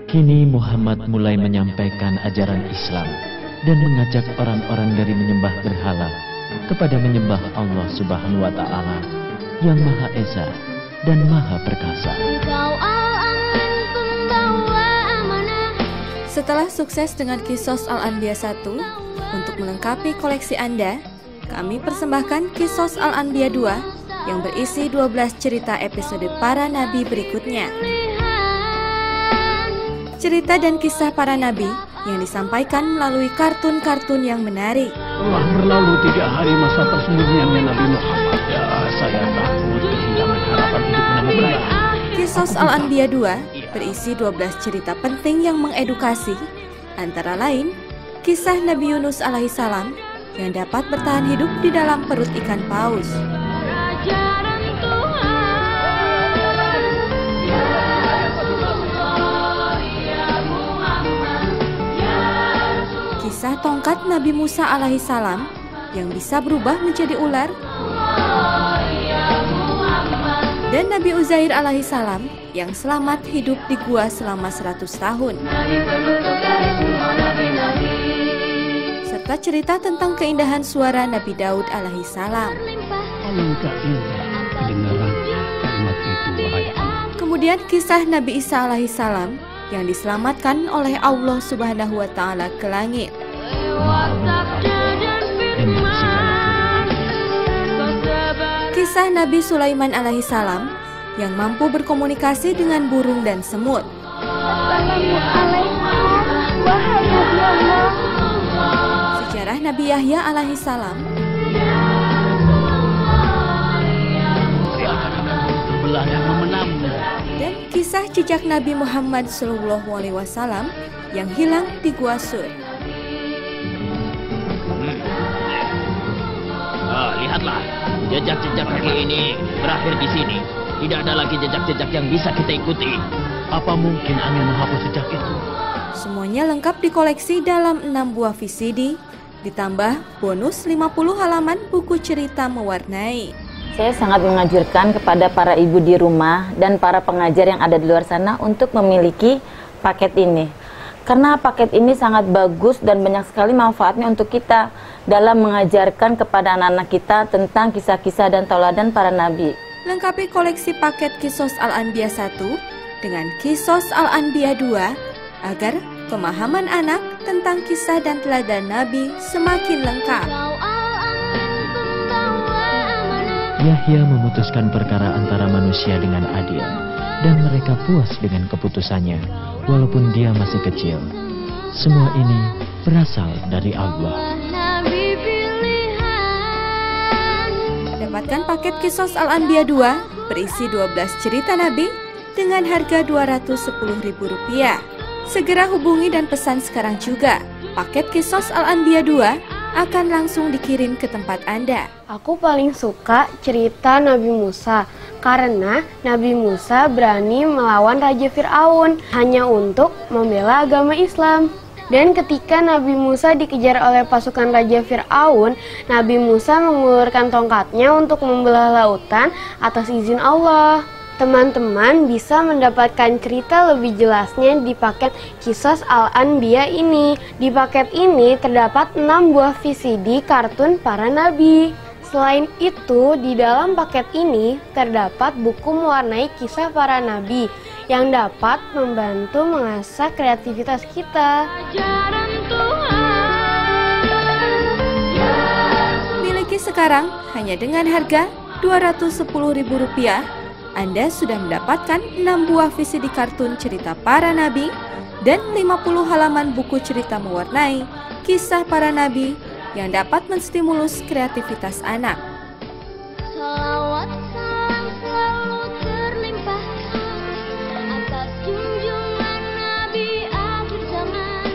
Kini Muhammad mulai menyampaikan ajaran Islam dan mengajak orang-orang dari menyembah berhala kepada menyembah Allah Subhanahu wa Ta'ala yang Maha Esa dan Maha Perkasa. Setelah sukses dengan Qisas Al-Anbiya 1, untuk melengkapi koleksi Anda, kami persembahkan Qisas Al-Anbiya 2 yang berisi 12 cerita episode para nabi berikutnya. Cerita dan kisah para nabi yang disampaikan melalui kartun-kartun yang menarik. Telah berlalu 3 hari masa persembunyiannya Nabi Muhammad. Ya, saya takut kehilangan harapan untuk menemukannya. Qisas Al-Anbiya 2 berisi 12 cerita penting yang mengedukasi, antara lain kisah Nabi Yunus alaihissalam yang dapat bertahan hidup di dalam perut ikan paus. Kisah tongkat Nabi Musa alaihissalam yang bisa berubah menjadi ular, dan Nabi Uzair alaihissalam yang selamat hidup di gua selama 100 tahun. Serta cerita tentang keindahan suara Nabi Daud alaihissalam. Alangkah indah kedengarannya kalimat itu, wahai Allah. Kemudian kisah Nabi Isa alaihissalam yang diselamatkan oleh Allah Subhanahu wa Ta'ala ke langit. Kisah Nabi Sulaiman alaihissalam yang mampu berkomunikasi dengan burung dan semut. Sejarah Nabi Yahya alaihissalam. Dan kisah jejak Nabi Muhammad SAW yang hilang di Gua Sur. Lihatlah, jejak-jejak kaki ini berakhir di sini. Tidak ada lagi jejak-jejak yang bisa kita ikuti. Apa mungkin angin menghapus jejak itu? Semuanya lengkap dikoleksi dalam 6 buah VCD, ditambah bonus 50 halaman buku cerita mewarnai. Saya sangat menganjurkan kepada para ibu di rumah dan para pengajar yang ada di luar sana untuk memiliki paket ini. Karena paket ini sangat bagus dan banyak sekali manfaatnya untuk kita dalam mengajarkan kepada anak-anak kita tentang kisah-kisah dan tauladan para nabi. Lengkapi koleksi paket Qisas Al-Anbiya 1 dengan Qisas Al-Anbiya 2 agar pemahaman anak tentang kisah dan teladan nabi semakin lengkap. Yahya memutuskan perkara antara manusia dengan adil, dan mereka puas dengan keputusannya, walaupun dia masih kecil. Semua ini berasal dari Allah. Dapatkan paket Qisas Al-Anbiya 2 berisi 12 cerita nabi dengan harga Rp210.000. Segera hubungi dan pesan sekarang juga. Paket Qisas Al-Anbiya 2 akan langsung dikirim ke tempat Anda. Aku paling suka cerita Nabi Musa karena Nabi Musa berani melawan Raja Fir'aun hanya untuk membela agama Islam. Dan ketika Nabi Musa dikejar oleh pasukan Raja Fir'aun, Nabi Musa mengulurkan tongkatnya untuk membelah lautan atas izin Allah. Teman-teman bisa mendapatkan cerita lebih jelasnya di paket Qisas Al-Anbiya ini. Di paket ini terdapat 6 buah VCD kartun para nabi. Selain itu, di dalam paket ini terdapat buku mewarnai kisah para nabi yang dapat membantu mengasah kreativitas kita. Miliki sekarang hanya dengan harga Rp210.000. Anda sudah mendapatkan 6 buah VCD kartun cerita para nabi dan 50 halaman buku cerita mewarnai kisah para nabi yang dapat menstimulus kreativitas anak. Salawat salam selalu terlimpahkan atas junjungan Nabi akhir zaman,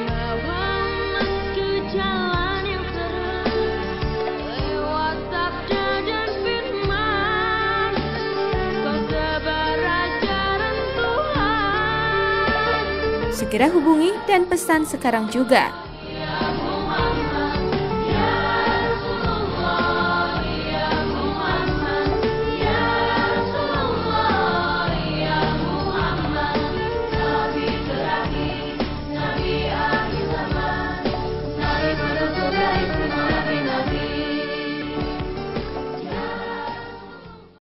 bawa umat ke jalan yang terang lewat sabda dan firman, kau sebar ajaran Tuhan. Segera hubungi dan pesan sekarang juga.